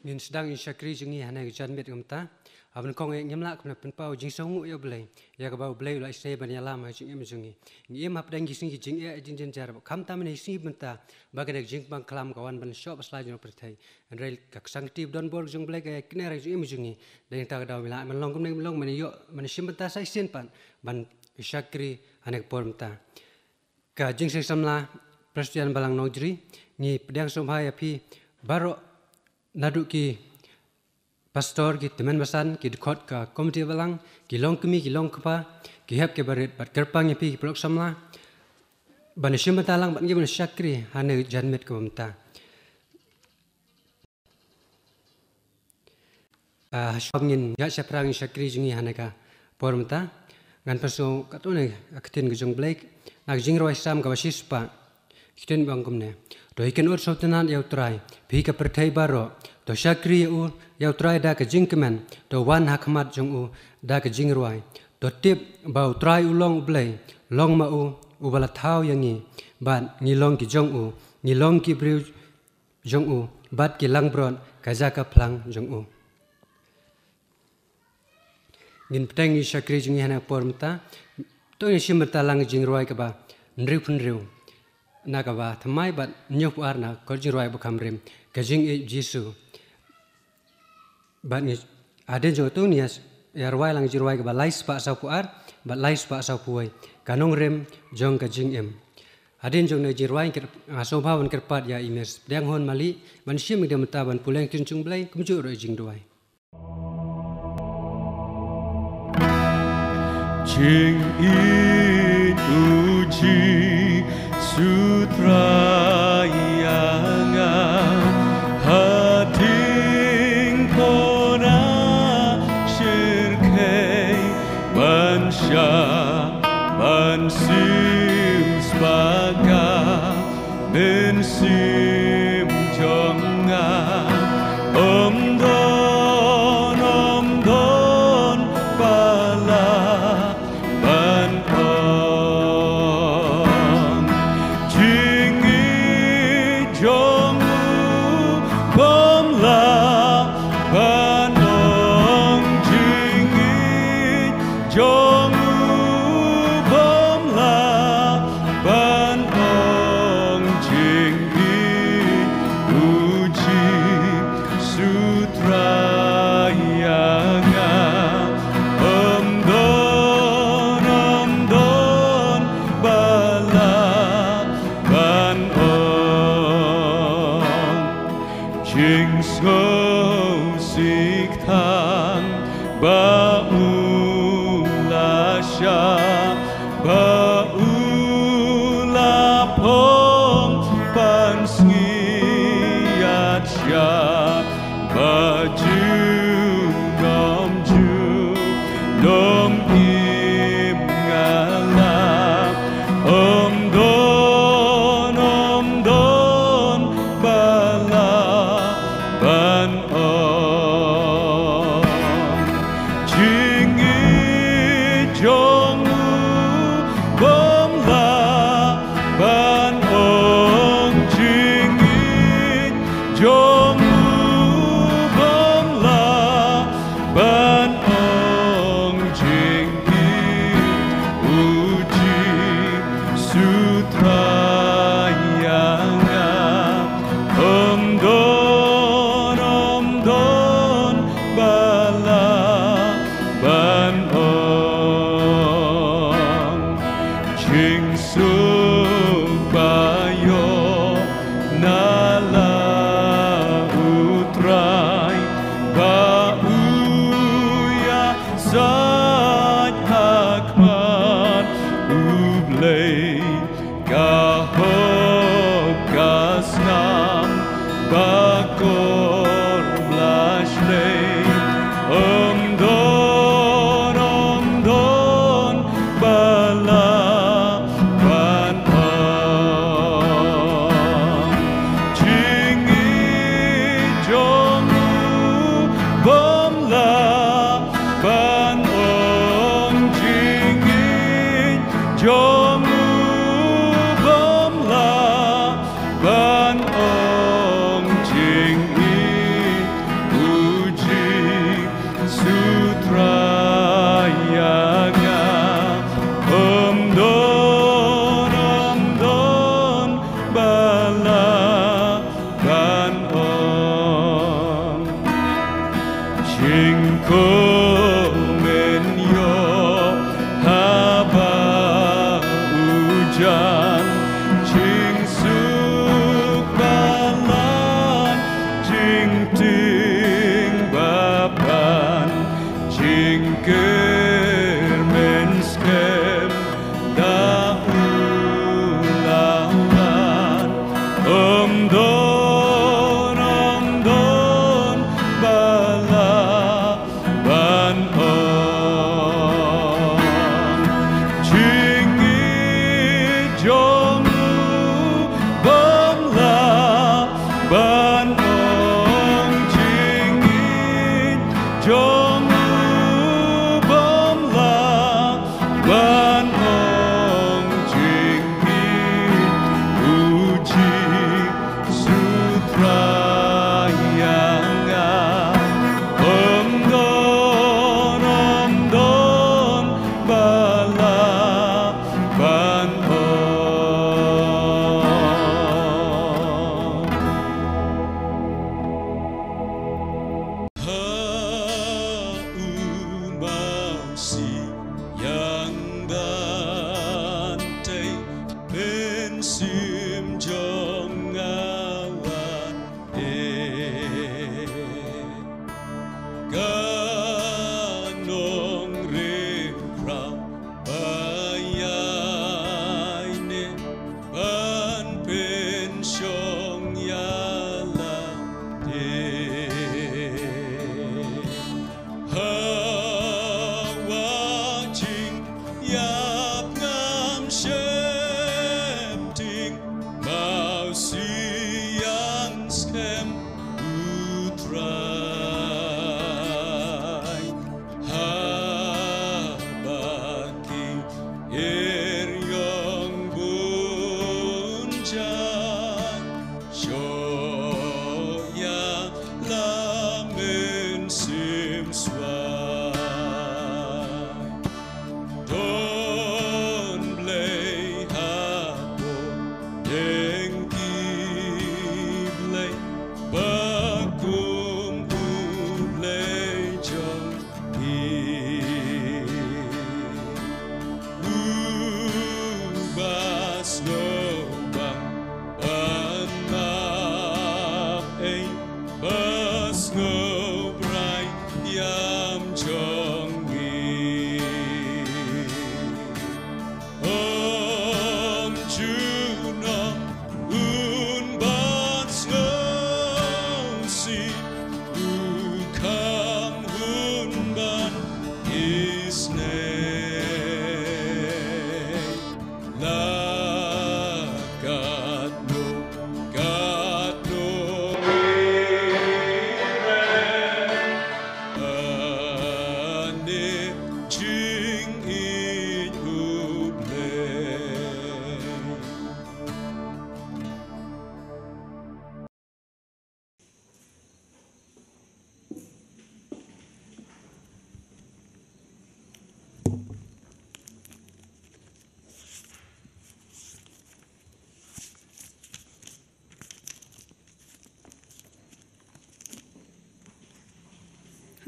Ngin sedang insyakri jengi hanai jan met gemta abang kong ngem lak kena penpau jing songu ya belai ya ka bau belai la isne ban yalam ha jing em jengi ngi em hap dang gising jing e jing jen jar kam tam ne sing benta bagan jing bang kalam kawan ban shop slide no perthai andrei kak sangtip don bor jung belai ka kne ra jing em jengi deng ta daw mila man long kum ning long man yo man sim benta sai sen pan ban insyakri hanai por mta ka jing se samla Presiden balang nojri ngi pedang somhaya pi baro nadu ki pastor ki teman basan ki dikot ka komiti balang ki long kemi ki long kapa ki hap ke barit bat kerpang pi ki prok samla ban shim talang ban gi ban syakri hane janmet ko mta shomngin ya syaprangi syakri jingi hane ka por mta ngan paso katune aktin gejong blake nak jing roi sam ka wasispa Kiten bangkumne, doi ken ur sautenan yau trai, pi ka perthai baro, do syakri u yau trai da ka jingkemen, do wan hakmat jong u da ka jingruai, do tip bau trai u long blai, long ma u bala thau yangi, ban ngilong ki jong u, ngilong ki briu jong u, bat ki langbron ka jaka plang jong u. Ngin petang ni syakri jingi hana pormta, to ni simta lang jingruai ka ba, nriu punriu. Nagawa thamai bat nyop arna korjirwai bukamrim kajing e jisu bat ni aden jo tu nias yarwai lang jirwai ba lais pa sa puar bat lais pa sa puai kanong rem jong kajing em aden jong ne jirwai ker asobhawan kerpat ya imes dang hon mali ban sim de mata ban puleng tincung blai kumju ro jing duai jing uji Sutra yanga hating pona shirkei bansha bansim spaga bensim jonga omdon pala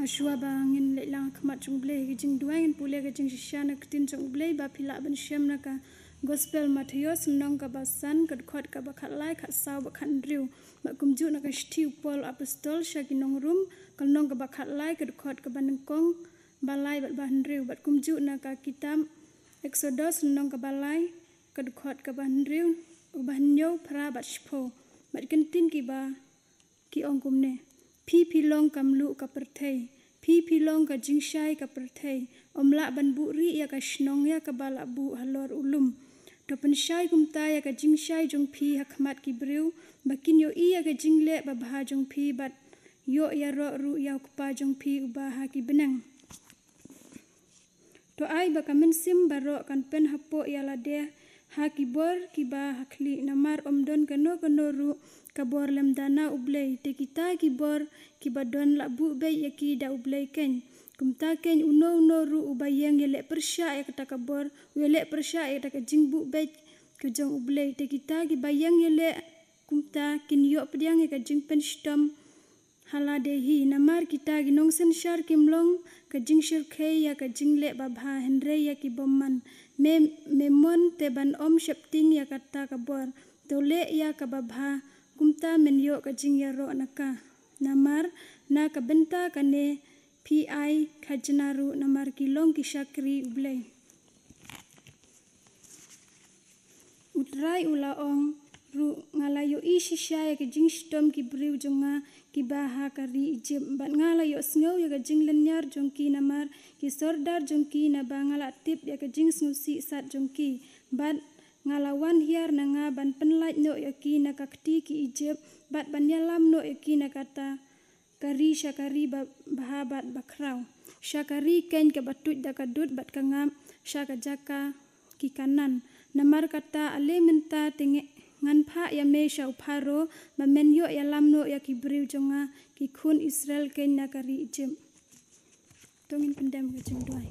Hashua bangin le lang khmat chung ble gi jing duain pule ga jing shana ktin chung ble ba phila ban shem na ka gospel Matthews nong ka basan kat khot ka ba khatlai khat saw ba khan riu ba kumju na ka stiu Paul apostol shaki nong rum kal nong ka ba khatlai kat khot ka ban kong balai ba ban riu ba kumju na ka kitam Exodus nong ka balai kat khot ka ban riu ban nyo phra ba shpo ba kintin ki ba ki ong kumne Pi long kam lu ka perthei pi long ka jingshai ka perthei omla ban bu ri ya ka shnong ya ka bala bu halor ulum to pen shai kum ta ya ka jingshai jong pi hakmat ki briu bakin yo i ya ka jingle ba bha jong pi bat yo ya ro ru ya pa jong pi uba ha ki benang to ai ba kamen sim baro kan pen hapo ya la de ha ki bor ki ba hakli namar omdon kano ru kabor lem dana ublei te kita kibor kibadon la bu be yaki da ublei ken kumta ken uno ru ubayang yele persya ya kata kabor yele persya ya kata jingbu be ke jong ublei te kita kibayang yele kumta kin yo pediang ya ka jing pen stom haladehi namar kita ginong sen shar kimlong ka jing shir khe ya ka jingle babha henre ya ki bomman memon te ban om shepting ya kata kabor tole ya ka babha kumta menyo ka jing ya ro naka namar na ka benta kane pi khajnaru namar kilong ki shakri ublei utrai ulaong ru ngalayo ishisha ya ka jing stom ki briu jonga ki baha kari jem bat ngalayo sngow ya ka jing lenyar jongki namar ki sordar jongki na bangala tip ya ka jing snusi sat jongki bat ngalawan hiar na nga ban penlait no yaki na kakti ki ijeb bat ban yalam no yaki na kata kari syakari bahabat bakrau syakari ken ke batut da kadut bat kangam syaka jaka ki kanan namar kata ale menta tenge ngan pha ya me syau pharo ba men yo yalam no yaki briu jonga ki khun Israel ken na kari ijeb tongin pendam ke jengdoi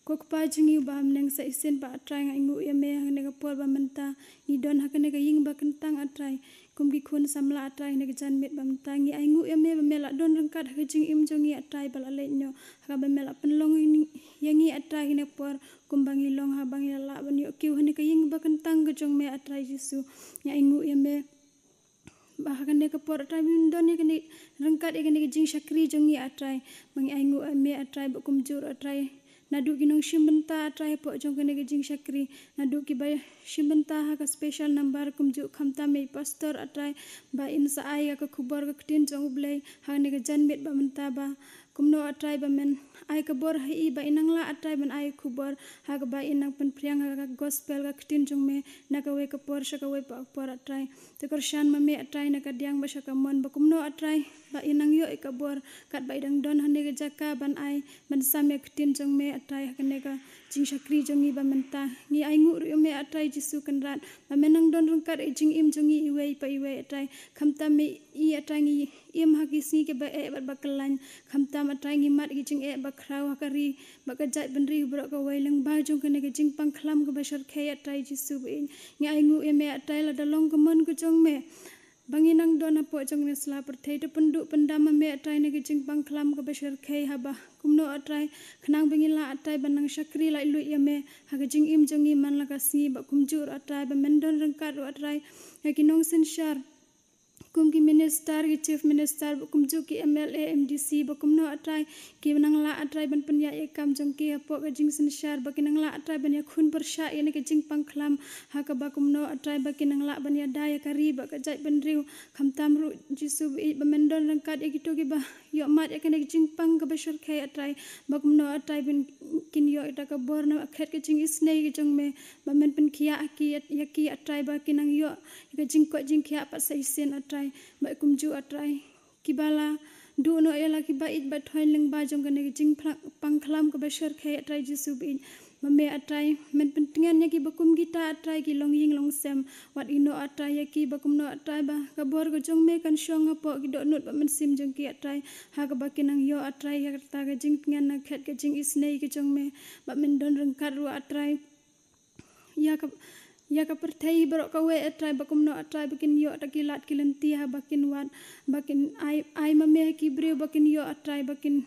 kok pa jingi ba mneng sa isen ba atrai ngai ngu ya me hane ka por ba menta ni don hakane ka ying ba kentang atrai kum ki khun samla atrai ne ka jan met ba menta ngi ai ngu ya me ba mela don rengkat ha jing im jongi atrai bal ale nyo ha ba mela penlong ni yangi atrai ne por kum bangi long ha bangi la ban yo kiu hane ka ying ba kentang ka jong me atrai jisu ngi ai ngu ya me ba hakane ka por atrai min don ne kane rengkat e kane jing syakri jongi atrai bangi ai ngu me atrai ba kum jur atrai nadu ginong shimbenta atrai po jong kene jing syakri nadu ki ba shimbenta ha ka special number kumju khamta me pastor atrai ba in sa ai ka khubor ka ktin jong blei ha ne ga janmet ba menta ba kumno atrai ba men ai ka bor hai ba inangla atrai ban ai khubor ha ka ba inang pen priang ka gospel ka ktin jong me na ka we ka por sha ka we pa por atrai te kar shan ma me atrai na ka diang ba sha ka mon ba kumno atrai ba inang yo ka bor kat ba idang don hane ga jaka ban ai ban sam ya ktin jong me atrai ha ne ka jing syakri jongi ba menta ngi ai ngu ri me atrai jisu kan rat ba menang don rungkat e jing im jongi iwe pa iwe atrai khamta me I atrai ngi im ha ki si ke ba e ba kalan khamta atrai ngi mat ki jing e ba khrau ha kari ba ka jai ban ri bro ka wailang ba jong ka ne ka jing pang khlam ka ba shar khe atrai jisu be ngi ai ngu e me atrai la dalong ka mon ku jong me banginang don apo jong ne sla perthei to penduk pendam me atrai ne jing pang khlam ka bashar khei haba kumno atrai khnang bengila atrai banang syakri lai lu ya me ha jing im jongi man la ka si ba kumjur atrai ba mendon rengkat atrai ya kinong sen shar kum ki minister ki chief minister kum ju ki MLA MDC ba kumno atrai ki nang la atrai ban penya e kam jong ki apo ka jing sen shar ba kinang la atrai ban ya khun persha ene ka jing pang khlam ha ka ba kumno atrai ba kinang la ban ya daya kari ba ka jai ban riu kham tam ru jisu ba mendon rangkat e gitu ki ba yo mat e ka jing pang ka ba shar khai atrai ba kumno atrai ban kin yo ita ka bor na khet ka jing isnei ki jong me ba men pen khia ki ya ki atrai ba kinang yo ka jing ko jing khia pa sai sen atrai ba kumju atrai kibala du no ela ki ba it ba thoin leng ba jong kane jing pang khlam ka ba shar khai atrai jisu bin mame atrai men pentingan ya ki ba kum gita atrai ki long ying long sem wat ino atrai ya ki ba kum no atrai ba ka bor go jong me kan shong apo ki do nut ba men sim jong ki atrai ha ka ba kinang yo atrai ya ta ka jing ngan na khet ka jing isnei ki jong me ba men don rengkat ru atrai ya ka Ya ka perthai berok ka we atrai bakum no atrai bakin yo takilat kilentia bakin wat bakin ai mame ki breu bakin yo atrai bakin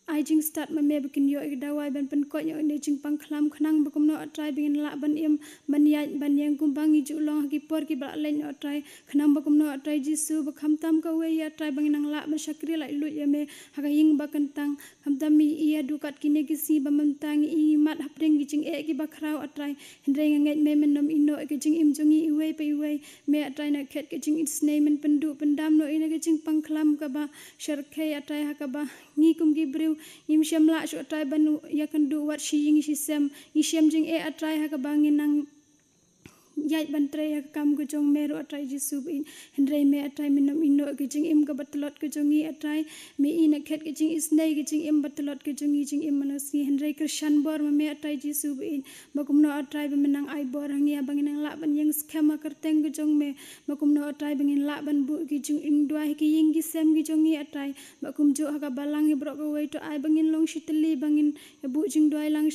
ai jing start mame bakin yo dawai ban pen ko yo ne jing pang khlam khnang bakum no atrai bakin la ban im ban ya ban yang kumbangi ju long ki por ki bra len atrai khnam bakum no atrai jisu bakham tam ka we ya atrai bangin nang la ban shakri lai lu ya me haga ying bakan tang kham tam mi iya dukat kine ki si bamantang i mat hapring ki jing e ki bakrau atrai hindre ngai me men nom ino ki jing im jungi i we pe we me atrai na khet ki jing its name men pendu pendam no ina ki jing pang khlam ka ba sharkhe atrai ha ka ba ngi kum ki breu im shamla shu atrai banu ya kan du wat shi ying shi sem i shem jing e atrai ha ka bangin nang yai bantre ya kam ko jong meru atrai jisu in hindre me atrai minam ino ke jing im ka batlot ke jongi atrai me ina khet ke jing isnai ke jing im batlot ke jongi jing im manasi hindre krishan bor me atrai jisu in bakum no atrai be menang ai bor hangia bangin nang la ban yang skema kerteng ke jong me bakum no atrai bangin la ban bu ke jing ing dua ke ying ki sem ke jongi atrai bakum jo ha ka balang he brok we to ai bangin long shitli bangin bu jing dua lang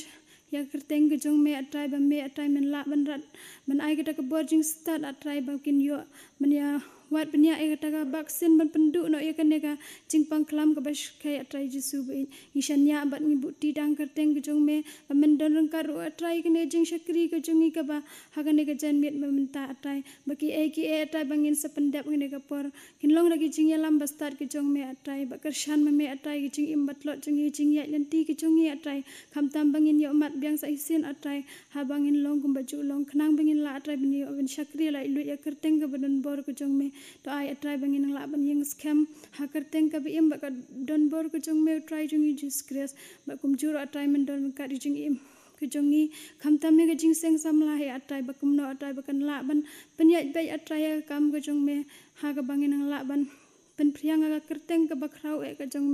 ya kerteng ke jong me atrai ba me atrai men la ban rat men ai kita ke borjing start atrai bakin yo men ya wat penya ai kita ka vaksin ban pendu no ya kan ka jing pang klam ka bas kai atrai jisu be ishan ya bat ni buti dang kerteng ke jong me men don rang karu atrai ke ne jing shakri ke jongi ka ba ha ka ne ka jan met menta atrai baki ai ki atrai bangin sependap ne ka por kin long lagi jing ya lam ba start ke jong me atrai ba kershan me atrai ke jing im batlot jongi jing ya lenti ke jongi atrai kham tam bangin yo mat biang sa isin atrai ha bangin long kum baju long khnang bangin la atrai bini ben shakri lai lu ya kerteng ka badon bor ko jong me to ai atrai bangin la ban yang scam ha kerteng ka bi im ba ka don bor ko jong me try jong i jus kres ba kum jur atrai men don ka ri jing im ke jongi kham tam me ka jing seng sam la he atrai ba kum no atrai ba kan la ban pen ya bai atrai kam ko jong me ha ka bangin la ban pen priang aga kerteng ke bakrau e ka jong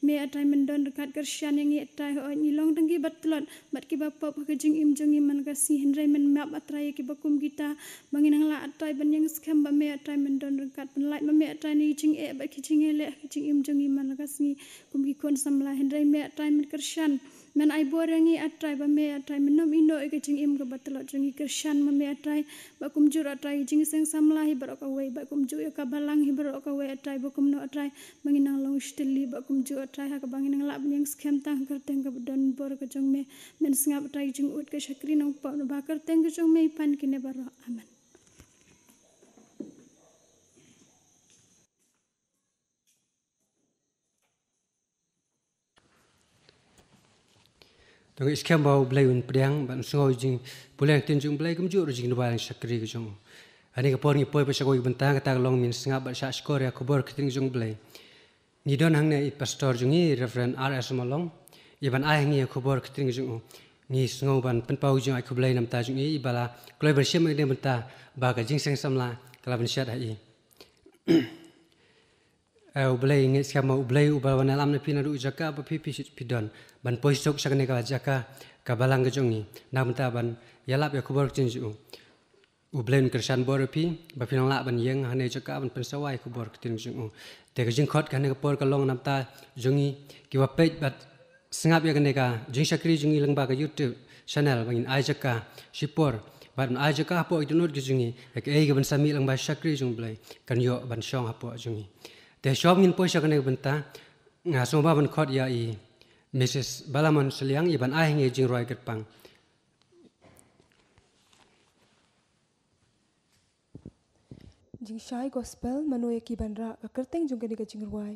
me atrai men don dekat kersyan yang atrai ho ni long tenggi batlot bat ki bapop ka jing im jong man ka si hindrai men map atrai ki bakum kita bangin la atrai ban yang scam ba me atrai men don dekat pen light me atrai ni jing e ba ki jing e le ki jing im jong man ka si kum ki kon samla hindrai me atrai men kersyan men ai borangi atrai ba me atrai men nom ino e ka jing im ka batlot jong kersyan me atrai ba kum jur atrai jing seng samla hi barok ka we ba kum ju ka balang hi barok ka we atrai bakum no atrai manginang long stili bakum ju atrai ha ka banginang la yang scam tang kerteng ka don bor ka jong me men sngap atrai jing ut ka shakri nong pa ba kerteng ka jong me pan kine baro amen. Tong scam bau blai un priang ban sngoi jing pulang tin jung blai kum ju jing no balang shakri ka jong ani ka por ni poi pa shakoi bentang ka tag long min sngap ba sha skor ya khobor kiting jung blai ni don hang ne i pastor jungi reverend rs malong iban ai ngi khobor kiting jung ni sngo ban pen pau jung ai khoblai nam ta jung i bala kloi ber shem ngi benta ba ka jing seng samla kala ban shat ai blai ngi skam u blai u ba wan lam ne pina ru jaka ba pi pidon ban poi sok sakne ka jaka ka balang ka jungi nam ta ban yalap ya khobor kiting jung u blend kersan boropi ba pinang la ban yeng hane jaka ban pensawai ku bor kiting jung te ka jing khot kane ka por ka long namta jungi ki wa page bat sngap ya kane ka jing shakri jungi lang ba ka youtube channel bangin ai jaka shipor ban ai jaka po idunut ki jungi ka ei ga ban sami lang ba shakri jung blai kan yo ban shong hapo jungi te shop ngin po sha kane ban ta nga so ba ban khot ya i mrs balamon seliang i ban ai nge jing roi ket pang jing shai gospel manoe ki banra ka kerteng jung ka jing ruai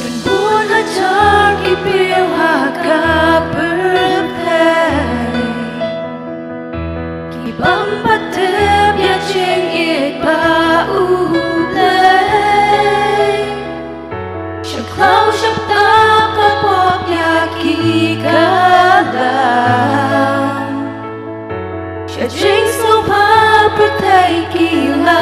dan buat hajar ki piu ha ka berthai ki bam patem ya jing it ba u play shaklau shakta ka pop ya ki kalam jing so pa berthai ki la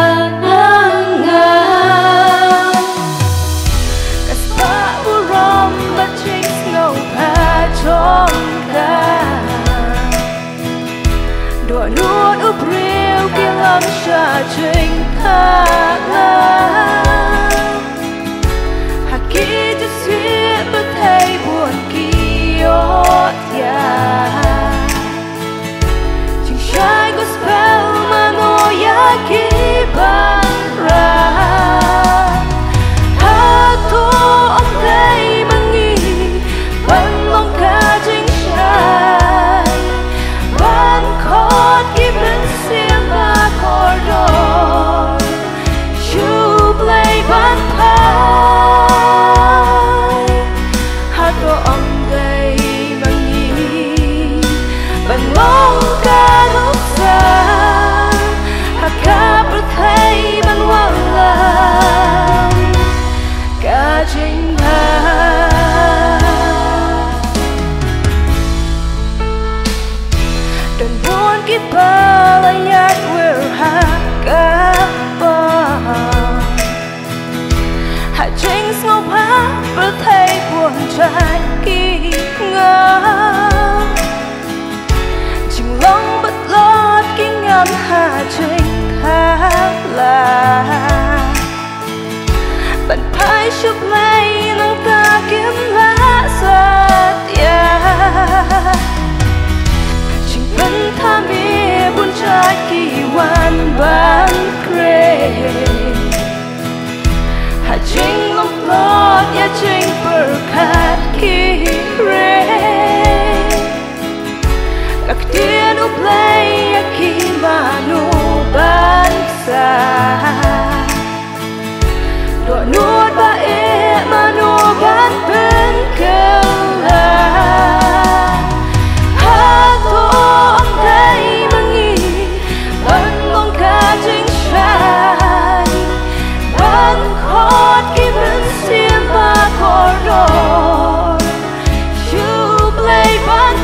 đôi nuốt úp riêu kia lắm xa trình thang hạ kỳ trình thang dan buồn kita layak berhakapa hãy tránh ngọc hát và thấy buồn trái kỳ ngờ chừng lòng bất lót kinh ngắm hạ trình khá là bạn phải chụp lấy nắng ta kiếm lá rất chừng vẫn tha mê buồn trái kỳ hoàn bán kề hãy tránh ngọc lót ya tránh berkat kire các tiên úp lấy khi mà nu bangsa doa nuốt ba e mà nu ban bên kela hato ang day mangi ban mong ka jing shai ban khot ki ben sim ba corridor you play ban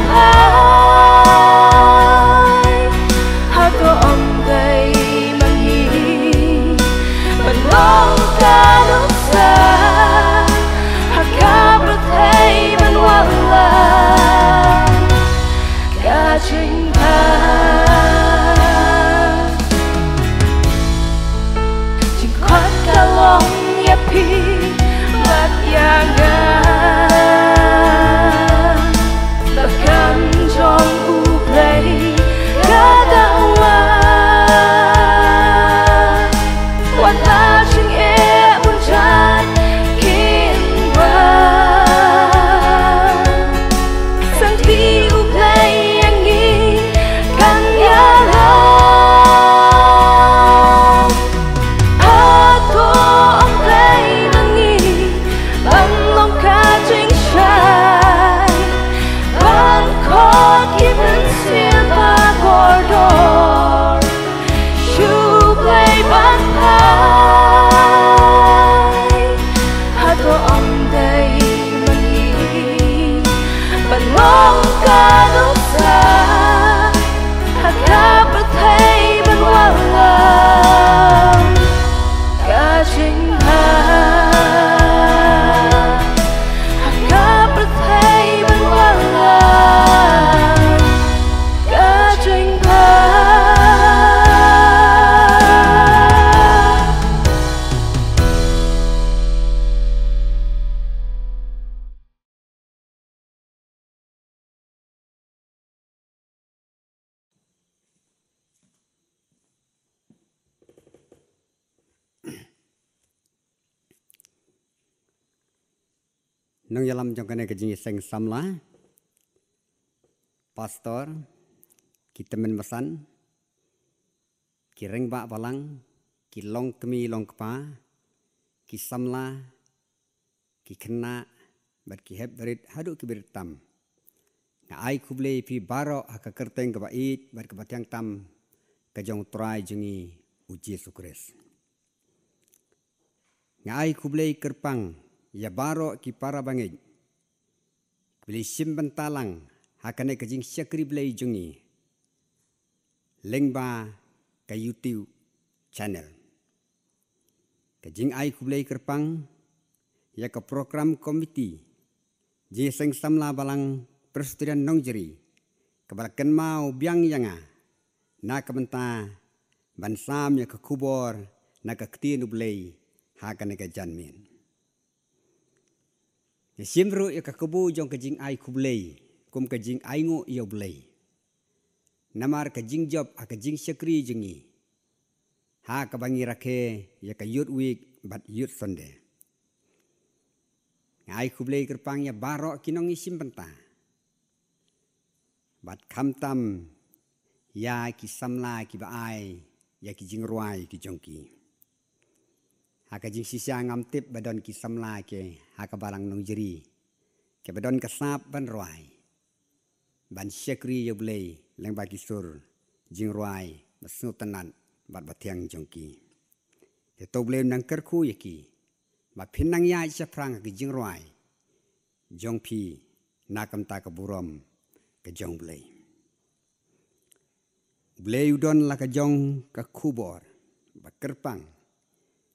nang yalam jong kene kejing seng samla pastor kita men masan ki reng ba balang ki long kemi long kpa ki samla ki kena bat ki heb berit hadu ki beritam na ai kuble pi baro haka kerteng ka bait bat ka batyang tam ka jong trai jengi uji sukres na ai kuble kerpang ya baro ki para bangej beli simban talang hakane kajing syakri blai jungi lengba ka YouTube channel kajing ai kublai kerpang ya ka program komiti je seng samla balang perstudian nongjeri kebalakan mau biang yanga na kabenta bansam ya ka kubor na ka ktinu blai hakane ka janmin Simru ya kakubu jong kajing ai kublei kum kajing ai ngo ya blei namar kajing job a kajing syakri jengi ha kabangi rakhe ya ka yut week bat yut sonde ai kublei kerpang ya baro kinong isim benta bat kamtam ya ki samla ki baai ya ki jing ruai ki jongki haka jing sisa ngam tip badon ki samla ke haka barang nong jeri ke badon kasap ban ruai ban syakri yo blei leng bagi sur jing ruai basnu tenan bat batiang jongki te to blei nang kerku yaki ba pinang ya cha prang ke jing roi jong pi nakam ta ka burom ke jong blei udon la ka jong ka kubor ba kerpang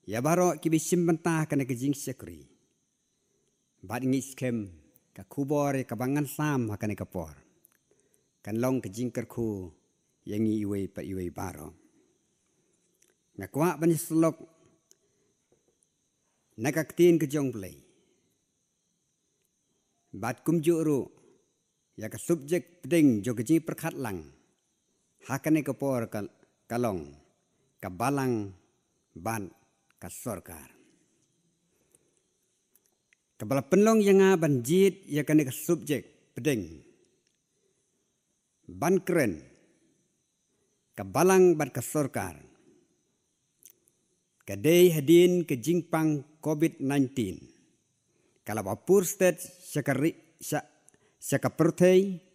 ya baro ki bisim benta kana ke jing sekri bat ngis kem ka kubor ka bangan sam hakane ka por kan long ke jing kerku yang iwe pa iwe baro ngakwa ban slok nakaktin ke jong blei bat kum juru ya ka subjek peding jo ke jing perkhat lang hakane ka por kalong ka balang ban ka sorkar kabala penlong yang banjit ya kane ka subjek peding ban keren ka balang ban ka sorkar kadai hadin ke jingpang COVID-19 kala bapur state syakapertei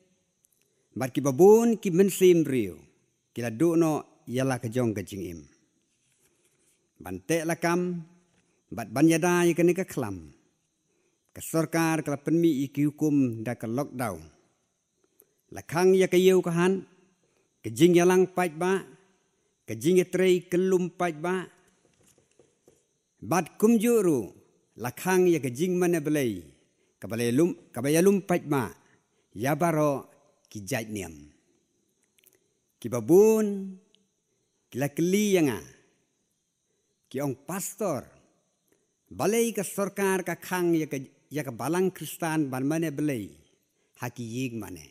bat ki babun ki mensim rio kila duno yala ka jong ka jingim bante lakam bat banyada yakane ka klam ka sarkar kala penmi iki hukum da ka lockdown lakhang ya ka yeu ka han ka jing yalang paj ba ka jing etrei kelum paj ba bat kum juru lakhang ya ka jing mana belai ka bayalum paj ba ya baro ki jaj niam ki babun kila keli yanga ki ong pastor balai ka sarkar ka khang ya ka balang kristan ban mane belai haki yig mane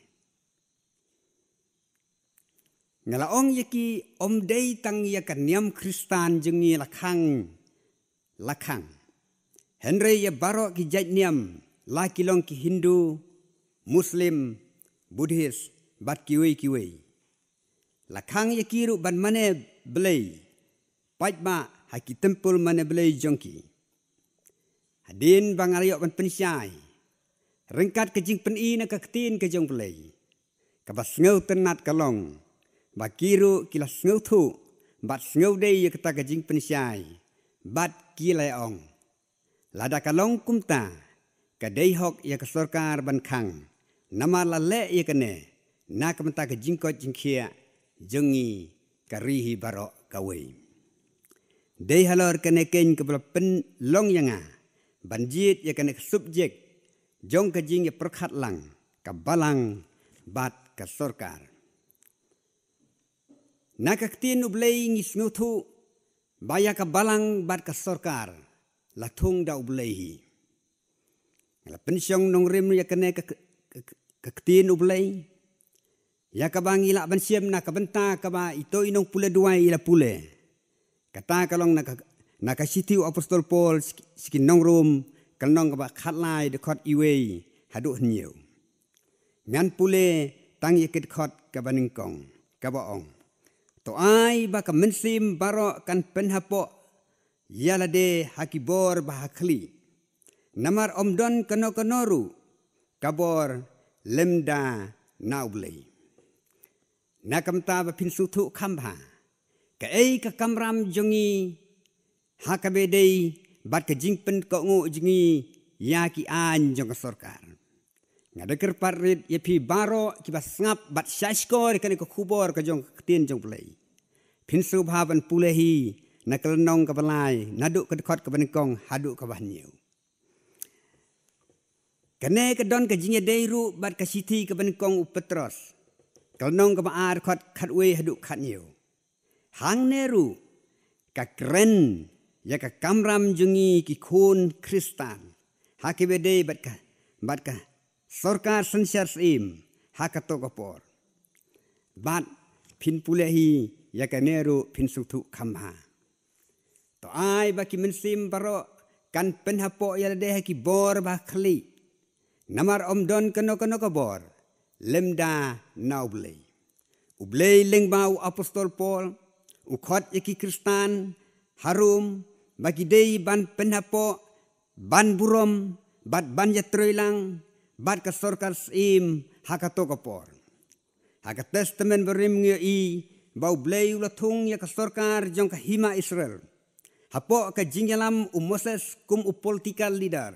ngala ong yaki om dei tang ya ka niam kristan jengi lakhang henry ya baro ki jaj niam la kilong ki hindu muslim buddhist bat kiwe lakhang ya kiru ban mane belai pajma haki tempul mane belai jongki hadin bangariok ban pensyai rengkat ke jing pen i na ka ketin ke jong belai ka bas ngau tenat kalong bakiru kila ngau thu bat ngau dei ya kata ke jing pensyai bat kilai ong lada kalong kumta ka dei hok ya ka sarkar ban khang nama la le ya kene na ka mata ke jing ko jing khia jengi karihi baro kawe dei halor kene ken ke pen long yanga banjit ya kene subjek jong ka jing ya perkhat lang ka balang bat ka sarkar nakaktin ublei ngis nguthu baya ka balang bat ka sarkar la thung da ublei la pensyong nong rim ya kene ka ktin ublei ya ka bangi la ban siam na ka benta ka ba ito inong pule duai ila pule kata kalong na ka sitiu apostol Paul skin nong rum kalong ka ba khatlai de khot iwe hadu hniu ngan pule tang ye kit khot ka baning kong ka ba ong to ai ba ka mensim baro kan penhapo yala de hakibor ba hakli namar omdon kanoru kabor lemda naublei nakamta ba pinsu thu khambha ka ei ka kamram jongi hakabedei bat ka jingpen ko ngo jingi ya ki an jong sarkar ngada kerpat rit ye pi baro ki ba ngap bat shaskor kan ko khubor ka jong tin jong plei pinsu bhaban pulehi nakal nong ka balai nadu ka khot ka banikong hadu ka bahniu kane ka don ka jinge deiru bat ka siti ka banikong upetros kalnong ka baar khot khatwe hadu khatniu hang neru ka kren ya ka kamram jungi ki khun kristan hakibede bat ka sarkar sansyar sim hakato kapor bat pin pulehi ya ka neru pin suthu khamha to ai ba ki mensim baro kan penhapo ya de ki bor ba khli namar omdon kano ka bor lemda naublei ublei lengbau apostol Paul ukhot yaki kristan harum bagi dei ban penhapo ban burom bat ban yatroilang bat ka sarkar sim hakato kapor haka testament berim ngi bau blei ula thung ya ka sarkar jong ka hima Israel Hapo ka jingyalam Moses kum political leader.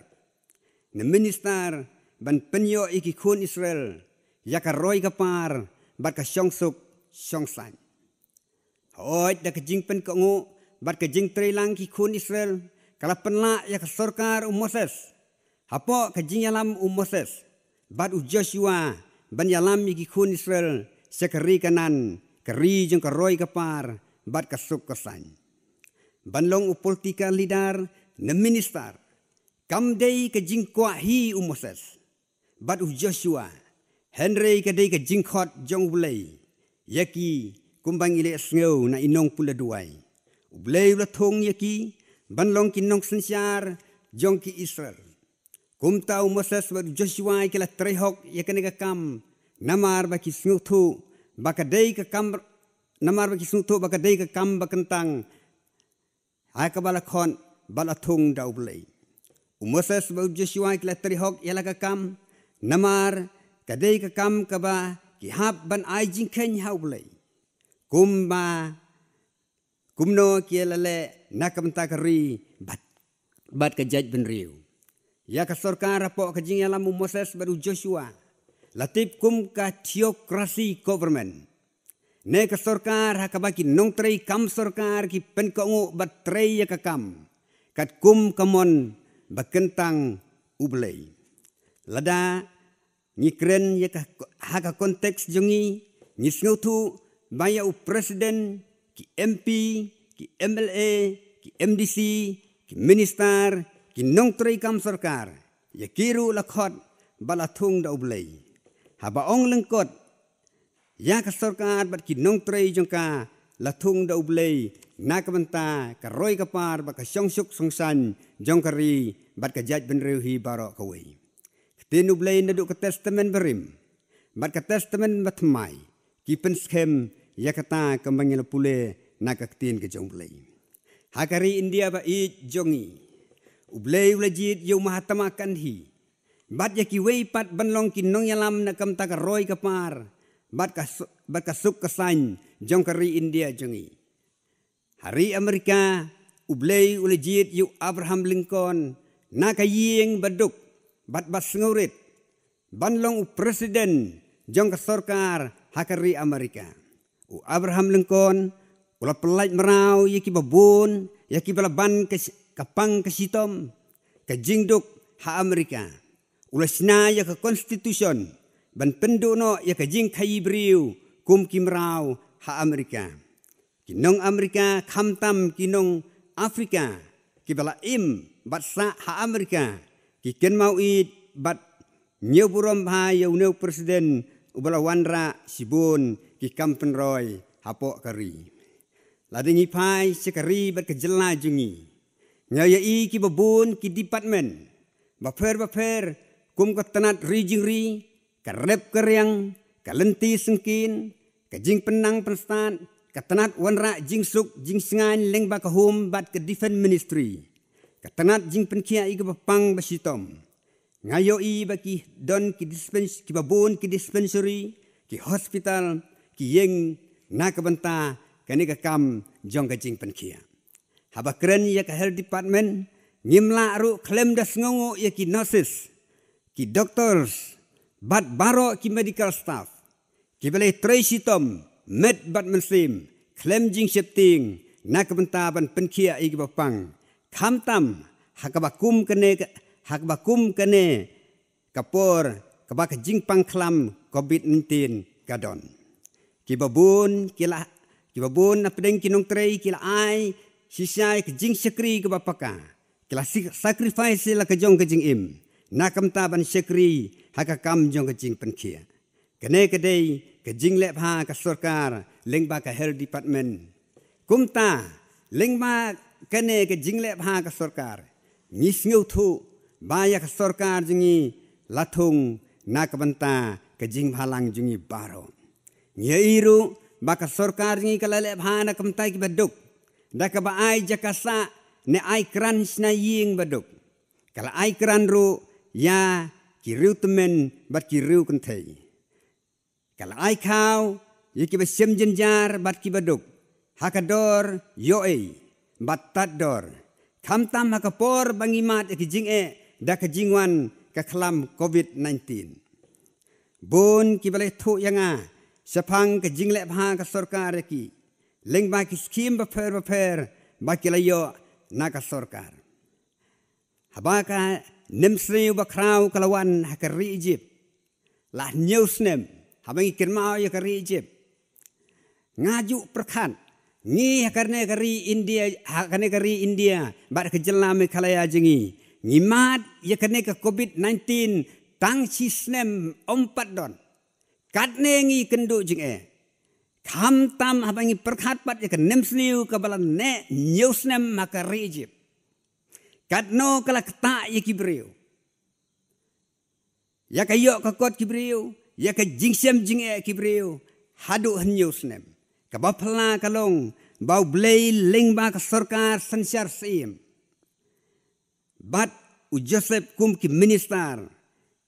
Ne minister ban penyo iki kun Israel ya ka roy ka par bat ka syongsuk syongsan. Hoy da ka jing pen ka ngu bat ka jing trelang ki kun Israel kala penla ya ka sorkar Moses. Hapo ka jingyalam Moses bat Joshua ban yalam iki kun Israel sekari kanan kari jeng ka roy ka par bat ka suk kasan. Banlong political leader ne minister kam dei ka jingkwa hi Moses bat Joshua Henry ka dei ka jingkhot jong ulei yaki kumbang ile sngo na inong pula duai ulei la thong yaki banlong kinong sensyar jong ki Israel kum tau Moses bat Joshua ki la trehok yakane ka kam namar ba ki sngo thu ba ka dei ka kam namar ba ki sngo thu ba ka dei ka kam ba kentang ai ka bala khon bala thong da ulei Moses ba Joshua kila terihok ialah kakam namar kadai kakam kaba kihap ban ai jingkhen hau belai kumba kumno kielale nakamta kari bat kajaj ben riu ya ka sorkar apo ka jingalam Moses baru Joshua latip kum ka theocracy government ne ka sorkar hakabaki nong trei kam sorkar ki pen kongu bat trei ya kakam kat kum kamon bakentang ublei lada ngikren ya haka konteks jongi ngisngutu baya u presiden ki MP ki MLA ki MDC ki minister ki nongtrei kam sarkar ya kiru lakhot balathung da ublei haba ong lengkot ya ka sarkar bat ki nongtrei jongka lathung da ublei nakabanta ka roy ka par ba ka syongsuk songsan jong kari bat ka jaj benreu hi baro kawe tinu blay na du ka testament berim bat ka testament batmai ki penskem ya kata kambangil pule na ka tin ka jong blay hakari India ba i jongi ublay ulajit yu mahatama kanhi bat ya ki wei pat banlong kinong yalam na kamta ka roy ka par bat ka suk kasan jong kari India jongi hari Amerika ublay ulajit yu Abraham Lincoln na kaying baduk bat ngaurit banlong presiden jong ka sorkar hakari Amerika u Abraham Lincoln ula pelaj merau yaki babun yaki balaban kapang kasitom ka jingduk ha Amerika ula sina ya ka constitution ban penduno ya ka jing khayibriu kum kimrau ha Amerika kinong Amerika khamtam kinong Afrika kibala im bat sa ha Amerika ki ken mau it bat nyeu burom ha yau neu presiden ubala wanra sibun ki kampen roy hapo kari ladingi pai sekari bat kejela jungi nyaya i ki babun ki department bafer kum ka tanat rijingri ka rep keryang ka lenti sengkin ka jing penang penstan ka tanat wanra jing suk jing sengan leng ba ka home bat ka defense ministry katanat jing penkia i pang basitom ngayo i baki don ki babun ki dispensary ki hospital ki yeng na kabanta kani ka kam jong ka jing penkia haba kren ya ka health department ngimla ru claim das ngongo ya ki nurses ki doctors bat baro ki medical staff ki bele tresitom med bat mensim claim jing septing na kabanta ban penkia i pang khamtam hakabakum kene kapor kabak jingpang klam COVID-19 gadon kibabun na pedeng kinong trei kila ai sisai ke jing sekri ke bapaka kila sacrifice la ke jong ke jing im nakam taban sekri hakakam jong ke jing penkia kene kedei ke jing lep ha ka sarkar lengba ka health department kumta lengba kene ke jingle bha ka sarkar ngisngeu thu baya ka sarkar jingi lathung nakabanta ke jing bhalang jingi baro nyeiru ba ka sarkar jingi kalale bha na kamtai ki baduk da ka ba ai jakasa ne ai kran sna ying baduk kala ai kran ru ya ki riu temen bat ki riu kenthei kala ai khau yiki ba sem jenjar bat ki baduk hakador yoe batador kam tam hakapor bangimat ke jing da ke jingwan ke kelam COVID-19 bun ki balai thu yanga sepang ke jingle bha ke sarkar ki leng ba ki skim ba per ba ki layo na ka sarkar habaka nemsri ba krau kalawan hakari Egypt lah newsnem habangi kirmau ya kari Egypt ngaju perkan ni karena kari India bar ke jelame kalaya jengi ngimat ya karena ke COVID-19 tang sisnem 4 don katne ngi kendu jing kam tam habangi perkat pat ya ke nemsniu ke balan ne newsnem makari Egypt katno kala kata ya kibriu ya kayo kakot kibriu ya ke jingsem jing kibriu hadu newsnem kabapla kalong bau blay lingba ke sarkar sansyar sim bat u Joseph kum ki minister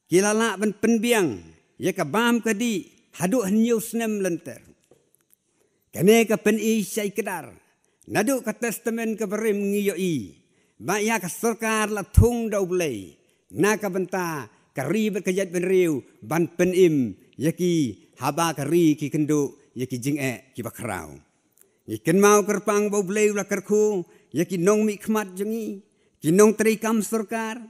kilala ban penbiang ya ka bam kadi hadu newsnem lenter kene ka pen i sai kedar nadu ka testament ka berim ngiyoi ba ya ka sarkar la thung dau blay na ka benta ka ribet ka jat ben riu ban pen im yaki haba ka ri ki kendu yaki jing ki bakrau ikan mau kerpang bau blay la kerku yaki nong mi khmat jengi kinong tri kam sarkar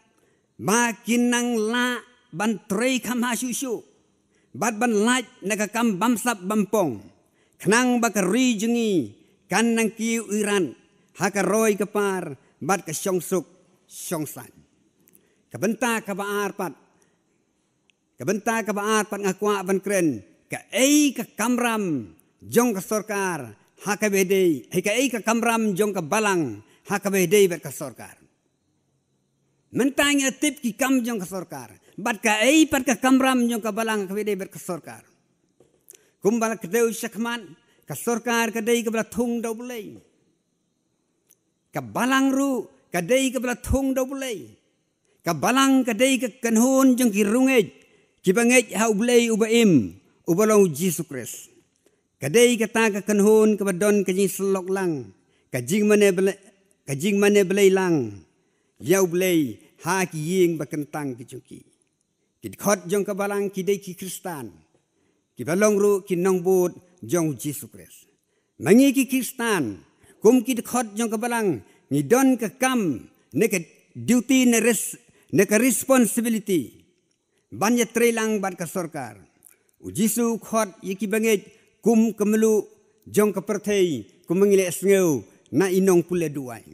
ba kinang la ban tri kam ha shu bat ban laj naga kam bamsap bampong khnang ba ka ri jengi kan nang kiu iran ha ka roi ka par bat ka syong suk syong san kabenta ka baar pat ngakwa ban kren ka ka kamram jong ka sarkar hakabede ka kamram jong ka balang hakabede bet ka sarkar mentang tip ki kam jong ka sarkar bat ka pat ka kamram jong ka balang hakabede bet ka sarkar kumbal kedeu syakman ka sarkar kadai ka bala thung dau bulai ka balang ru kadai ka bala thung dau bulai ka balang kadai ka kanhon jong ki rungej ki bangej ha bulai ubaim ubalong Jesus Christ kadai kata ka kanhon ka badon ka jing selok lang ka jing mane belai lang yau belai ha ki ying bakentang ki chungki ki khot jong ka balang ki dei ki Kristan ki balong ru ki nong bud jong Jesus Christ mangi ki Kristan kum ki khot jong ka balang ni don ka kam ne ka duty ne ka responsibility banya trelang bat ka sarkar u Jisu khot yiki bangej kum kemelu jong ke perthei kum mengile sneu na inong pule duai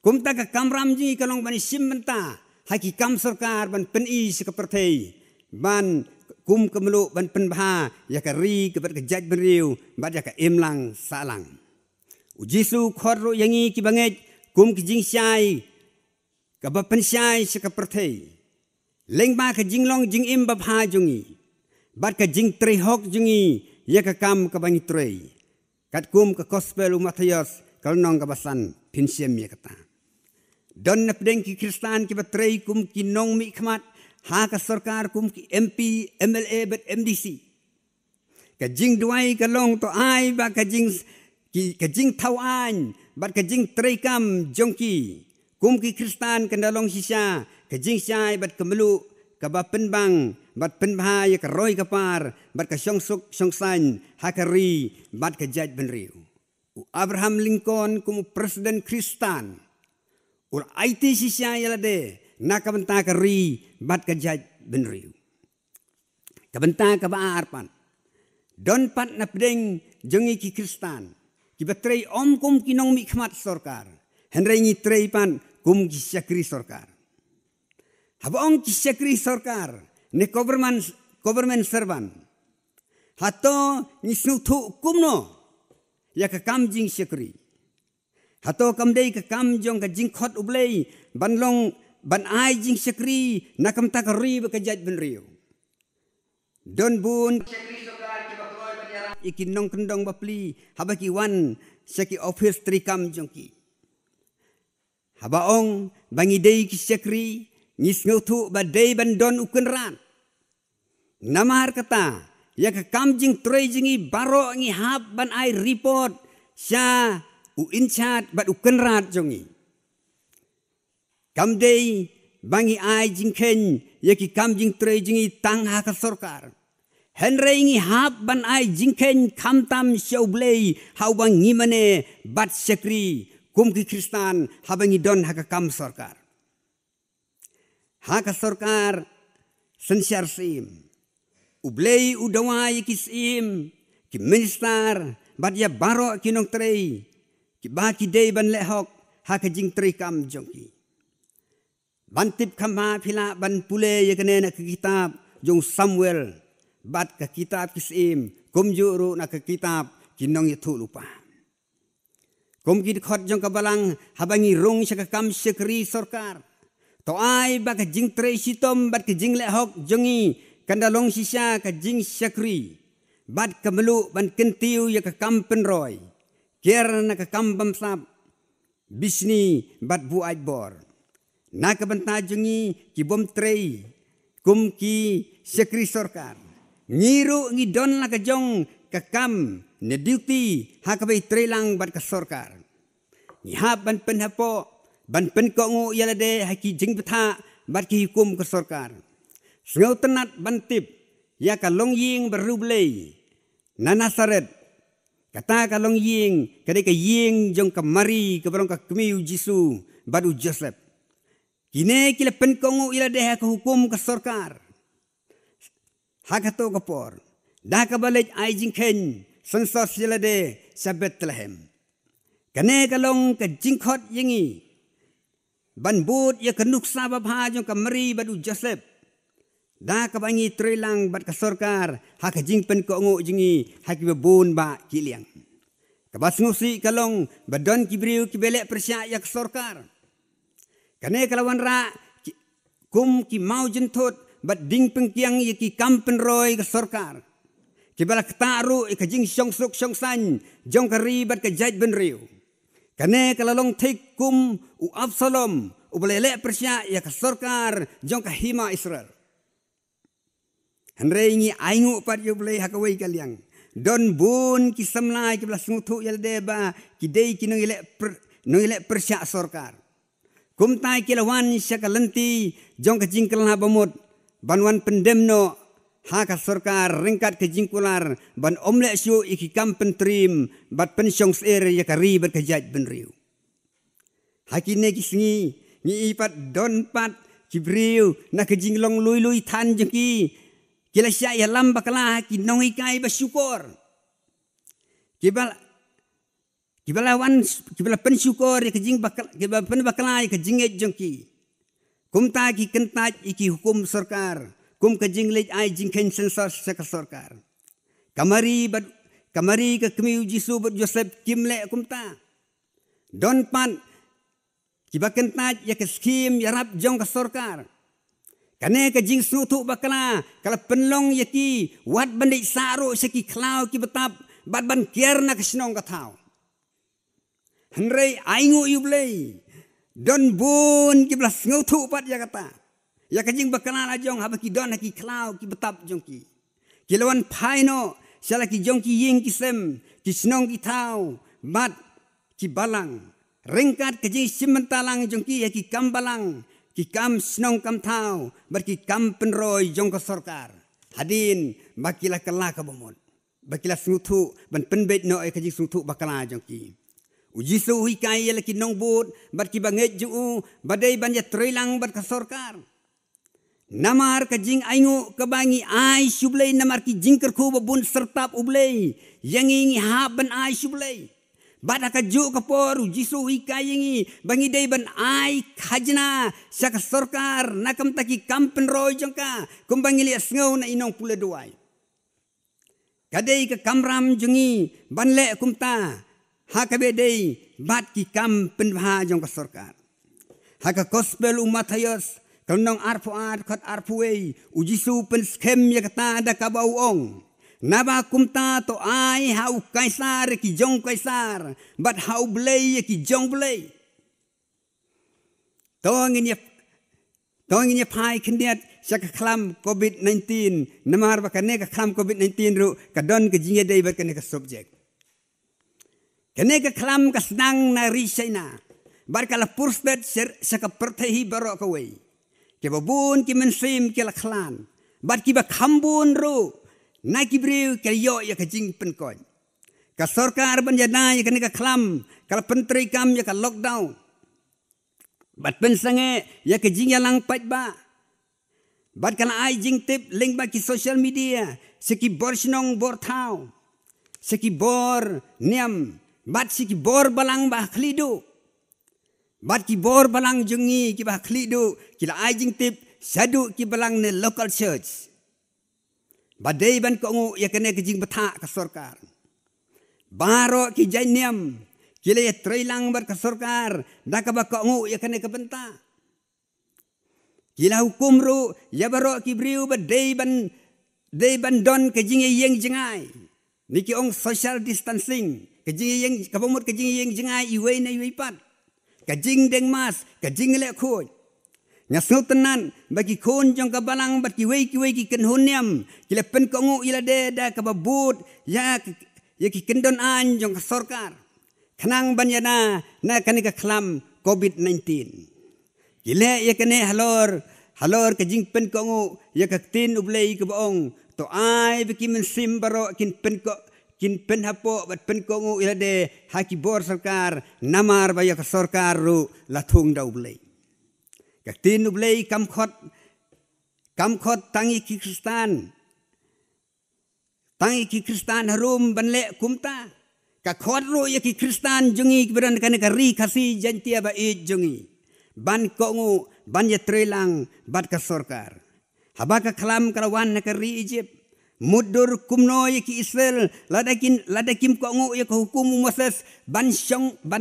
kum ta ka kamram ji kalong bani simmenta haki kam sarkar ban pen i se ke perthei ban kum kemelu ban pen bha ya ka ri ke bat ke jaj beriu bat ya ka imlang salang u Jisu khot ro yangi ki bangej kum ki jing syai ka ba pen syai se ke perthei leng ba ka jinglong jing im ba bha jungi bat ka jing tre hok jungi ya ka kam ka bangi trei kat kum ka gospel Matius kalnong ka basan pinsiem ya kata don na pedeng ki Kristan ki batrei kum ki nong mi khmat ha ka sarkar kum ki MP MLA bet MDC ka jing duai ka long to ai ba ka jing thau an bat ka jing trei kam jongki kum ki Kristan ka dalong sisa ka jing sai bat kemelu ka ba penbang bat penbha ya ka roi ka par bat ka syong suk syong san hakari bat ka jaj benriu Abraham Lincoln kum presiden Kristan ul IT sisya yalade na ka benta ka ri bat ka jaj benriu ka benta ka ba arpan don pat na pedeng jongi ki Kristan ki batrei om kum kinong mi khmat sarkar henrei ni trei pan kum ki syakri sarkar habong ki syakri sarkar ne government servant hato ni snuthu kumno ya ka kam jing syakri hato kam dei ka kam jong ka jing khot ublei banlong ban ai jing syakri na kam ta ka ri ba ka jaj ben riu don bun syakri sarkar ki bakroi banyaran ikin nong kendong bapli habaki wan syaki office tri kam jong ki habaong bangi dei ki syakri ngis ngutu badai bandon ukenran namar kata ya ka kamjing trei jingi baro ngi hab ban ai report sya inchat bat ukenrat jongi. Kam day bangi ai jingken yaki kam jing tre jingi tang ha ka sorkar. Henry ngi hap ban ai jingken kam tam show blay how bang ngimane bat sekri kum ki Kristan habangi don ha ka kam sorkar. Ha ka sorkar sensyar sim. Ublay udawa yaki sim ki minister bat ya baro kinong tre ki ba ki day ban lehok ha ka jing tre kam jongki. Bantip kama pila ban pule ya kene na kitab jong Samuel bat ke kitab kisim kum juru na ke kitab kinong itu lupa. Kum ki khot jong kabalang habangi rong sa kam sekri sorkar. To ai ba ka jing tre sitom bat ke jing lehok jongi kandalong sisa ka jing sekri bat ka melu ban kentiu ya ka kam penroy. Kier na ka kam bamsap bisni bat bu bor. Na kabanta jungi ki bom trei kum ki sekri sorkar ngiru ngi don la ka jong ka kam ne duty ha ka bai trei lang bat ka sorkar ni ha ban pen hapo ban pen ko ngu yala de ha ki jing betha bat ki hukum ka sorkar sngau tenat ban tip ya ka long ying berublei na Nasaret kata ka long ying ka de ka ying jong ka mari ka barong ka kemiu Jisu badu Joseph. Kine kila penkongu ila deha ke hukum ke sorkar. Hakato kapor. Dah kabalik ai jingken sensor sila de sa Bethlehem. Kane kalong ke jingkot yengi. Ban bud ya kenuk sabab ha jong kamari badu Joseph. Dah kabangi trilang bat ke sorkar. Haka jing penkongu jengi haki bebun ba kiliang. Kabas ngusi kalong badon kibriu kibelek persyak ya ke sorkar. Kane kalawan ra kum ki mau jentut bat ding pengkiang ye ki kampen roy ke sorkar. Ki bala ketaru ke jing syong suk syong san jong kari bat ke jait ben riu. Kane kalalong take kum u Absalom u belele persya ya ke sorkar jong ka hima Israel. Henry ngi aingu pat yo bele hakawai kaliang. Don bun ki samlai ki bala smutu yal deba ki dei ki no ile persya sorkar. Kumtai kilawan siya kalenti jong kajingkal na bamut banwan pendemno ha ka sorkar ringkat kajingkular ban omle syu ikikam pentrim bat pensyong ser ya kari bat kajat benriu. Hakine kisngi ni ipat don pat kibriu na kajinglong lui tan jengki kila siya ya lamba kala kinong ikai basyukur. Kibala pensyukur ya kejing bakal kibala pen bakalai kejinget jengki. Kum ta ki kentaj iki hukum sorkar. Kum kejing lej ai jingken sensor sa sorkar. Kamari ke kemiu Jisu bat Joseph kimle kum ta. Don pan kiba kentaj ya ke skim ya rap jong ka sorkar. Kane kejing sutu bakala kala penlong ya ki wat bandai saru seki klau ki betap bat ban kier na kesnong ka tau. Henry aingu yublei don bun ki blas ngutu pat ya kata ya kajing bakala jong habaki don ki klau ki betap jong ki kilawan paino sala ki jong ki ying ki sem ki snong ki tau bat ki balang ringkat kajing simentalang jong ki ya ki kambalang ki kam snong kam tau bat ki kam penroy jong ka sorkar hadin bakila kala ka bomon bakila ngutu ban penbet no e kajing ngutu bakala jong ki Ujisu hikai ya laki nong bud bat ki banget juu badai banja trilang bat ka sorkar. Namar ka jing aingu kebangi ai sublei namar ki jingker ku babun sertap ublei yang ingi haban ai sublei. Bat ka ju ka por ujisu hikai ingi bangi dai ban ai khajna sa ka sorkar nakam taki kampen roy jongka kumbangi li asngau na inong pula duai. Kadai ka kamram jungi banle kumta hakabe dei bat ki kam penbha jong ka sorkar. Haka gospel Matayos kalnong arpu kat arpuei ujisu pen skem ya kata ada kabau ong. Naba kumta to ai hau kaisar ki jong kaisar bat hau blei ki jong blei. Tongin ya pai kendiat syak klam COVID-19 namar bakane ka klam COVID-19 ru kadon ke jinge dei bat kane ka subject. Kene ke kelam ke senang na risena. Barkala purstat saka pertehi barok kawai. Ke babun ki mensim ke la klan. Bar ki ba khambun ru. Na ki briu ke yo ya ke jing penkon. Ka sarkar banjana ya kene ke kelam. Kala penteri kam ya ke lockdown. Bat pensange ya ke jing ya lang pat ba. Bat kala ai jing tip link ba ki social media. Seki bor sinong bor tau. Seki bor niam. Bat seki bor balang bah khlidu. Bat ki bor balang jungi ki bah khlidu. Kila ai jing tip sadu ki balang ne local church. Badai ban ko ngu ya kene ke jing bata ka sarkar. Baro ki janiam. Kila ya trailang bar ka sarkar. Daka ba ko ngu ya kene ke benta. Kila hukum ru ya baro ki briu badai ban don ke jing yeng jengai. Niki ong social distancing. Kajing yang kabumut kajing yang jengai iwei na iwei pat. Kajing deng mas, kajing lek khoi. Ngasno tenan bagi kon jong kabalang bat kiwei ki kenhuniam. Kila pen kongu ila de da kababut ya ki kendon an jong sarkar. Kenang banyana na kanika klam COVID-19. Kila ya kene halor kajing pen kongu ya kaktin ublei ke boong. To ai beki mensim baro kin pen hapo bat pen kongu ila de haki bor sarkar namar baya ka sarkar ru lathung da ublei. Kaktin ublei kam khot tangi ki Kristan harum banle kumta. Ka khot ru ya ki Kristan jungi keberan kana ka ri khasi jantia ba i jungi. Ban kongu ban ya trelang bat ka sarkar. Habaka kalam kalawan na ka ri Egypt. Mudur kumno ya ki Israel ladakim ko ngu ya ko hukum Moses ban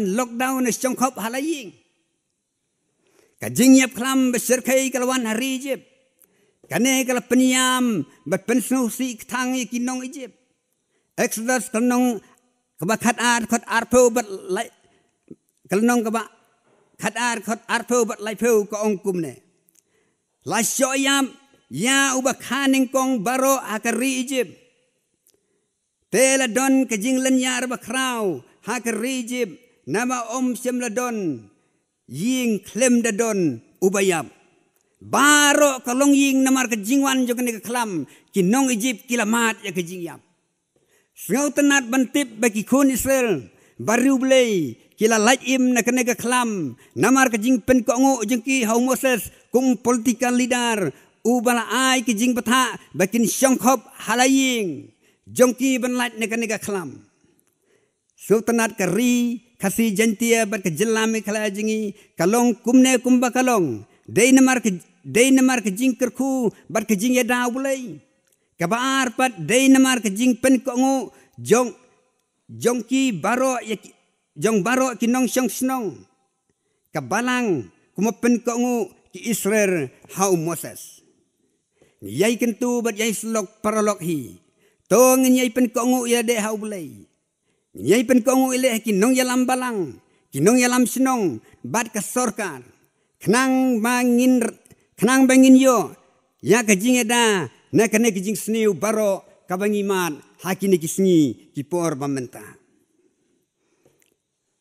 lockdown na syong khop halaying. Kajing yap klam beserkai kalawan hari Egypt. Kane kala peniam bat pensnu si ktang ya ki nong Egypt. Exodus kalnong kaba khat arpo bat lai kalnong kaba khat arpo bat lai po ko ong kumne. La shoyam ya uba khaning kong baro hakari Egypt. Tela don kajing lenyar bakrau hakari Egypt. Nama om semla don. Ying klem da don ubayam. Baro kalong ying namar kajingwan jokan ni klam. Kinong Egypt kilamat ya kajing yam. Sengau tenat bantip bagi kun Israel. Baru blay kila lajim na kanega klam. Namar kajing pen kongu jengki hau Moses kung political leader. Ubala ai ki jing patha bakin syongkhop halaying jongki banlat neka klam sultanat kari kasi jantia bat ke jelame kala jingi kalong kumne kumba kalong deinamar ke jing kerku bat ke jing yada bulai kabar pat deinamar ke jing pen kongu jongki baro jong baro kinong syong snong kabalang kumapen kongu ki Israel hau Moses. Yai kentu bat yai slok paralok hi. Tong yai pen kongu ya de hau bulai. Yai pen kongu ile kinong yalam balang. Kinong yalam senong bat ka sarkar. Kenang bangin yo. Ya kajing eda na kane kajing sniu baro kabangiman hakini kisni kipor bamenta.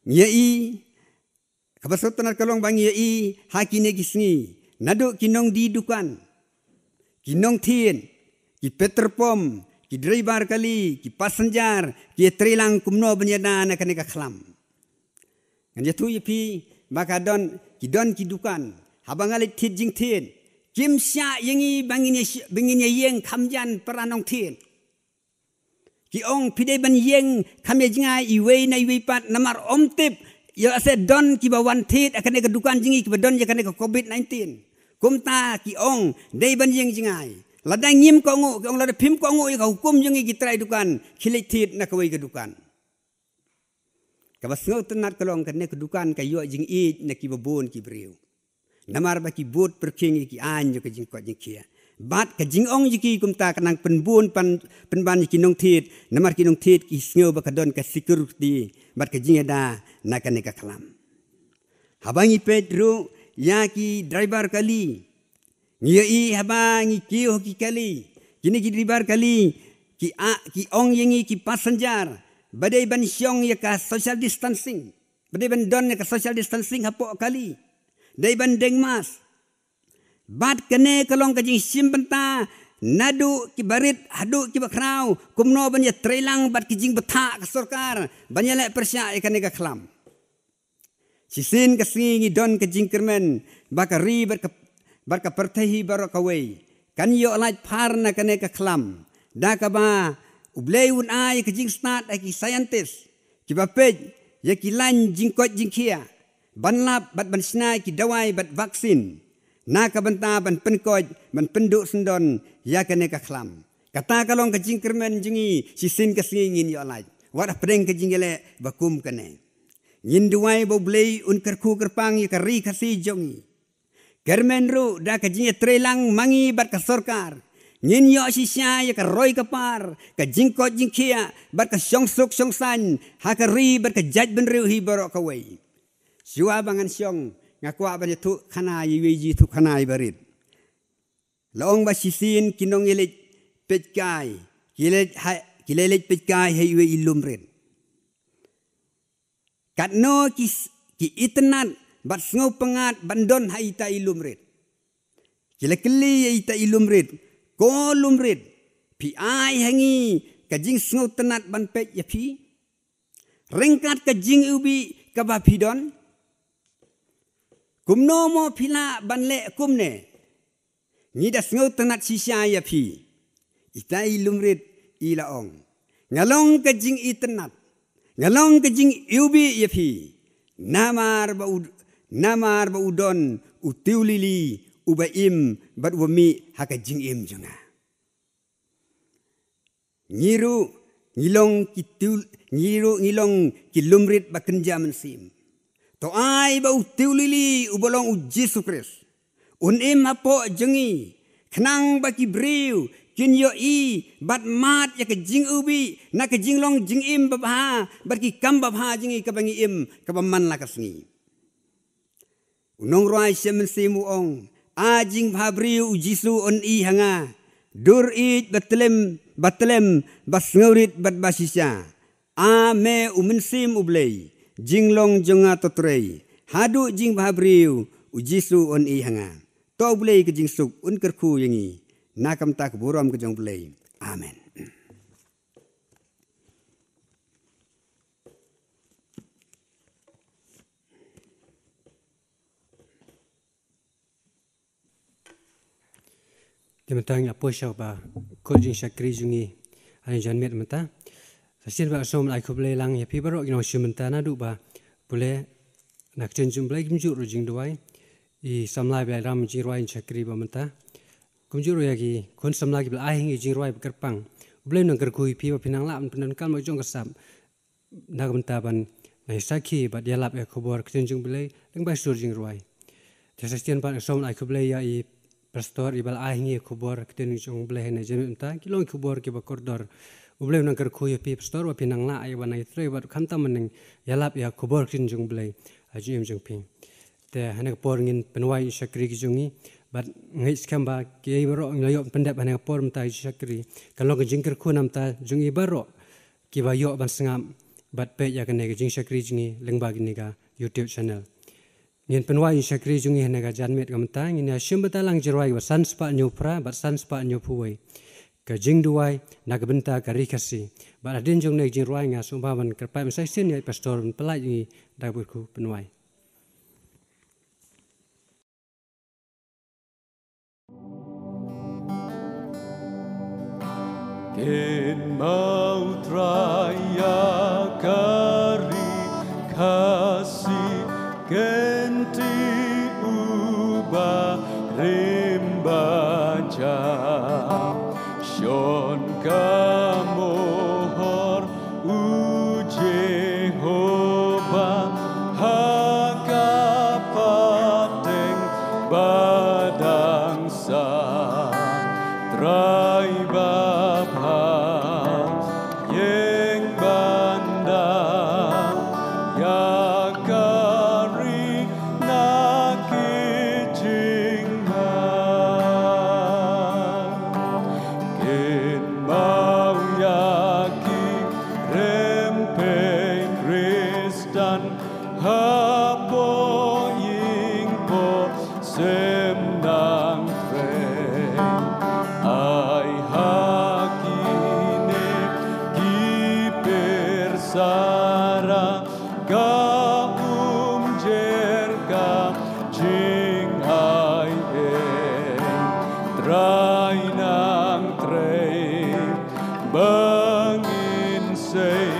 Yai kabasotan kalong bangi yai hakini kisni. Naduk kinong di dukan. Kinong tien, ki peterpom, ki driver kali, ki passenger, ki trelang kumno benyana na kaneka klam. Kan jatu yepi baka don ki dukan, habang alit tit jing tien. Kim sya yengi bangin yeng kamjan peranong tien. Ki ong pide ban yeng kamya jinga iwei na iwei pat namar omtip. Yo ase don ki bawan tit akaneka dukan jingi ki badon akaneka COVID-19. Kumta ki ong dei ban yeng jingai ladang nyim ko ngu ong lada pim ko ngu ka hukum jingi ki trai dukan khilit tit na kawai ke dukan ka basngau tenat kalong kan ne ke dukan ka yo jing i na ki babun ki briu namar ba ki but perking ki an yo ka jing ko jing kia bat ka jing ong jiki kumta kanang penbun penban ki nong tit namar ki nong tit ki sngo ba ka don ka security bat ka jing ada na kan ne ka kalam habangi Pedro ya ki driver kali ngi habangi ki hoki kali kini ki driver kali ki ong yengi ki passenger badai ban syong ya ka social distancing. Badai ban don ya ka social distancing hapok kali. Dai ban deng mas. Bat kene kalong ka jing simbenta nadu ki barit hadu ki bakrau kumno ban ya trelang bat ki jing beta ka sarkar banyale persya ya kane ka khlam. Sisin ka singi don ka jing kermen bakari barka pertehi barakawai. Kan yo laj parna kane ka khlam. Da ka ba ublei un ai ka jing start ai ki scientist ki bapej ya ki lan jing kot jing kia banlap bat ban snai ki dawai bat vaksin na ka banta ban penkoj ban penduk sendon ya kane ka khlam kata kalong ka jing kermen jingi sisin ka singin yo laj wada preng ka jingele bakum kane nyin duai bo blei un kerku kerpang ya ka ri ka si jongi kermen ru da ka jing trelang mangi bat ka sarkar nyin yo sisya ya ka roy ka par ka jingkot jingkia bat ka syong suk syong san ha ka ri bat ka jaj ben riu hi barok ka wei siwa bangan syong ngakwa ban tu khana yi tu khana barit long ba sisin kinong yelet petkai kilelet petkai he we ilum red katno ki itnat bat ngau pengat bandon ha ita ilum red kilekeli ita ilum red ko lumrit pi ai hangi kajing sngo tenat ban pet ya pi rengkat kajing ubi ka ba pidon kumno mo pila ban le kumne ni da sngo tenat sisya ya pi itai lumrit ila ong ngalong kajing itenat ngalong kajing ubi ya pi namar ba udon utiulili ubaim bat wami haka jing im jonga ngilong kilumrit bakenja mensim to ai ba utiulili ubolong Yesus Kristus un im hapo jengi khnang ba ki briu kin yo i bat mat ya ke jing ubi na ke jing long jing im babha bat ki kam babha jingi ka bangi im ka baman la kasngi unong roi semensimu ong ajing bhabriu Jisu on i hanga dur it batlem bas ngaurit bat basisya ame umensim ublei jinglong jonga totrei hadu jing bhabriu Jisu on i hanga to ublei ke jing suk un kerku yangi nakam tak buram ke jong ublei amen. Dimentang apo syau ba kojing syakri jungi ani janmet menta sasin ba som lai khoble lang ya pi barok gino shumenta na du ba bule nak chen jum blai gimju ru jing duai I samlai ba ram ji roi syakri ba menta kumju ru yagi kon samlai ba ai ngi jing roi kerpang bule nang kerkui pi ba pinang la penan kal mo jong kasam nak menta ban nai sakhi ba dia lap ya khobor chen jung blai leng ba sur jing roi sasin ba som lai khoble ya I pastor ibal ahingi kubor keten jong bleh na jemta kilong kubor ke bakordor ubleh nang ker khoy pi pastor wa pinang la ai wanai tre wa khanta maning yalap ya kubor kin jong bleh ajim jong pi te hanek por ngin penwai syakri ki jongi bat ngai skamba ke baro ngayo pendap hanek por mta syakri kalau ke jingker khu namta jongi baro ki ba yo ban sangam bat pe ya kene jing syakri jingi lengba gini ga YouTube channel Nyen penwai syakri jungi hanaga janmet gamta ngin asyum batalang jirwai wa sanspa nyupra bat sanspa nyupuwai ka jing duai nak benta ka rikasi bat adin jong nek jirwai nga sumbawan kerpai mesai sin ya pastor pelai ngi daburku penwai Ken maut raya kari kasih Kenti uba rimbaja Shon kamohor u Jehovah Hakapateng badangsa Trai babha Yeng bandang Yakari nakijingha Ken mau yaki rem trai nang trei bangin sei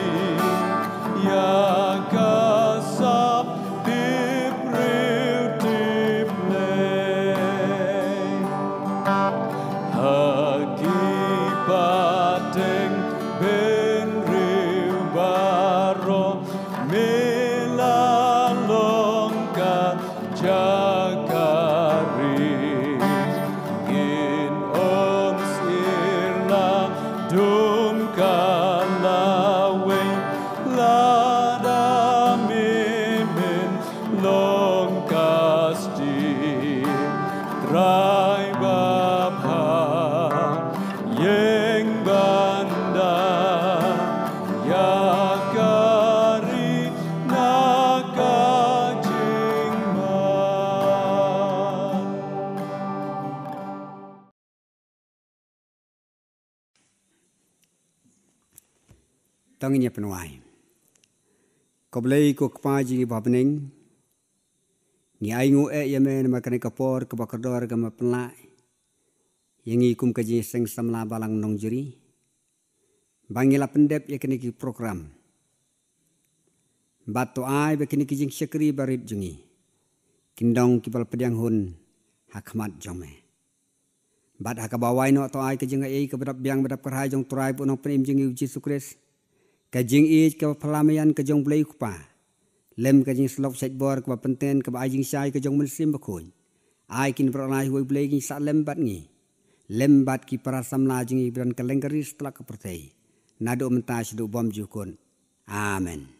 ya kasap dip riu dip lei haki pateng ben riu baro melalongkan jakari gin om sirla dum kalawe lada mimin long kasti trai babha yeng banda yakari nakajingma. Tanginya penuai. Kau beli ko kepaji bapening. Ni aingu yemen makan kapor ke bakador ke mapenlai. Yang ikum kaji seng samla balang nong jeri. Bangila pendep ya kini ki program. Batu ai bekini ki jing syakri barit jungi. Kindong kipal pediang hun hakmat jome. Bat hakabawai no to ai ke jing ai ke bedap biang bedap kerhai jong turai punong penim jingi uji sukres. Kajing ij ke pelamian ke jong blai kupa. Lem kajing slop setbor ke penten ke ajing syai ke jong muslim bakun. Ai kin beralai huai blai kin sak lembat ngi. Lembat ki para samla jingi beran kelengkari setelah kepertai. Nado mentas du bom jukun. Amen.